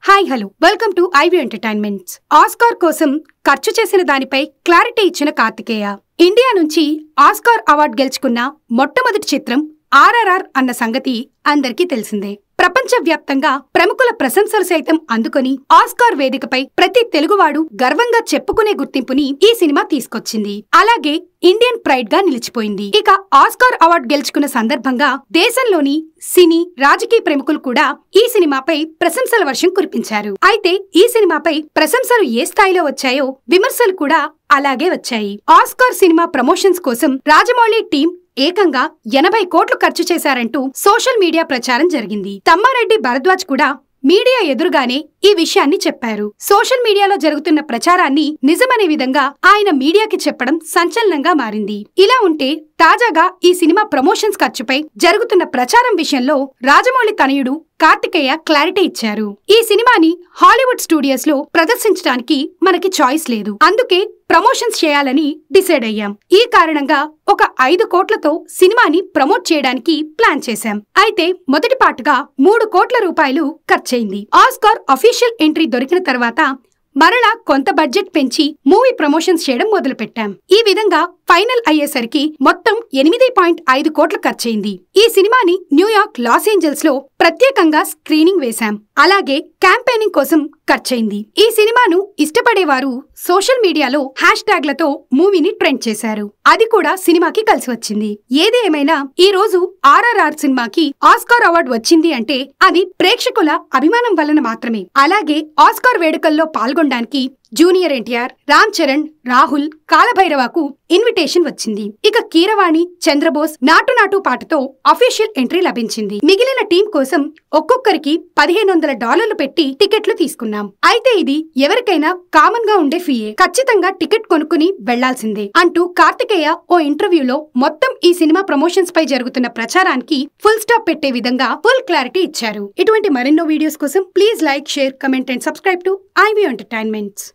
Hi hello welcome to ivy entertainments. Oscar కోసం ఖర్చు చేసిన దానిపై క్లారిటీ ఇచ్చిన కార్తికేయ. ఇండియా నుంచి ఆస్కార్ అవార్డు గెలుచుకున్న మొట్టమొదటి చిత్రం ఆర్ఆర్ఆర్ అన్న సంగతి అందరికీ తెలిసిందే. ప్రపంచవ్యాప్తంగా ప్రముఖుల ప్రశంసలు సైతం అందుకొని ఆస్కార్ వేదికపై ప్రతి తెలుగువాడు గర్వంగా చెప్పుకునే గుర్తింపుని ఈ సినిమా తీసుకొచ్చింది. అలాగే ఇండియన్ ప్రైడ్ గా నిలిచిపోయింది. ఇక ఆస్కార్ అవార్డు గెలుచుకున్న సందర్భంగా దేశంలోని సినీ రాజకీయ ప్రముఖులు కూడా ఈ సినిమాపై ప్రశంసల వర్షం కురిపించారు. అయితే ఈ సినిమాపై ప్రశంసలు ఏ స్థాయిలో వచ్చాయో విమర్శలు కూడా అలాగే వచ్చాయి. ఆస్కార్ సినిమా ప్రమోషన్స్ కోసం రాజమౌళి టీం ఏకంగా 80 కోట్లు ఖర్చు చేశారంటూ సోషల్ మీడియా ప్రచారం జరిగింది. తమ్మారెడ్డి భరద్వాజ్ కూడా మీడియా ఎదురుగానే ఈ విషయాన్ని చెప్పారు. సోషల్ మీడియాలో జరుగుతున్న ప్రచారాన్ని నిజమనే విధంగా ఆయన మీడియాకి చెప్పడం సంచలనంగా మారింది. ఇలా ఉంటే తాజాగా ఈ సినిమా ప్రమోషన్స్ ఖర్చుపై జరుగుతున్న ప్రచారం విషయంలో రాజమౌళి తనయుడు కార్తికేయ క్లారిటీ ఇచ్చారు. ఈ సినిమాని హాలీవుడ్ స్టూడియోస్ లో ప్రదర్శించడానికి మనకి చాయిస్ లేదు, అందుకే ప్రమోషన్స్ చేయాలని డిసైడ్ అయ్యాం. ఈ కారణంగా ఒక 5 కోట్లతో సినిమాని ప్రమోట్ చేయడానికి ప్లాన్ చేశాం. అయితే మొదటి పాటుగా 3 కోట్ల రూపాయలు ఖర్చయింది. ఆస్కార్ అఫీషియల్ ఎంట్రీ దొరికిన తర్వాత మరలా కొంత బడ్జెట్ పెంచి మూవీ ప్రమోషన్స్ చేయడం మొదలుపెట్టాం. ఈ విధంగా ఫైనల్ అయ్యేసరికి మొత్తం 8.5 కోట్ల ఖర్చయింది. ఈ సినిమాని న్యూయార్క్, లాస్ ఏంజల్స్ లో ప్రత్యేకంగా స్క్రీనింగ్ వేశాం. అలాగే క్యాంపెయినింగ్ కోసం ఖర్చయింది. ఈ సినిమాను ఇష్టపడేవారు సోషల్ మీడియాలో హ్యాష్ ట్యాగ్లతో మూవీని ట్రెండ్ చేశారు. అది కూడా సినిమాకి కలిసి వచ్చింది. ఏది ఏమైనా ఈ రోజు ఆర్ఆర్ఆర్ సినిమాకి ఆస్కార్ అవార్డు వచ్చింది అంటే అది ప్రేక్షకుల అభిమానం వలన మాత్రమే. అలాగే ఆస్కార్ వేడుకల్లో పాల్గొనడానికి జూనియర్ ఎన్టీఆర్, రామ్ చరణ్, రాహుల్, కాలభైరవకు ఇన్విటేషన్ వచ్చింది. ఇక కీరవాణి, చంద్రబోస్, నాటు నాటు పాటతో అఫీషియల్ ఎంట్రీ లభించింది. మిగిలిన టీం కోసం ఒక్కొక్కరికి $1500 పెట్టి టికెట్లు తీసుకున్నాం. అయితే ఇది ఎవరికైనా కామన్ గా ఉండే ఫీయే, ఖచ్చితంగా టికెట్ కొనుక్కుని వెళ్లాల్సిందే అంటూ కార్తికేయ ఓ ఇంటర్వ్యూలో మొత్తం ఈ సినిమా ప్రమోషన్స్ పై జరుగుతున్న ప్రచారానికి ఫుల్ స్టాప్ పెట్టే విధంగా ఫుల్ క్లారిటీ ఇచ్చారు. ఇటువంటి మరెన్నో వీడియోస్ కోసం please like, share, comment and subscribe to ivy entertainments.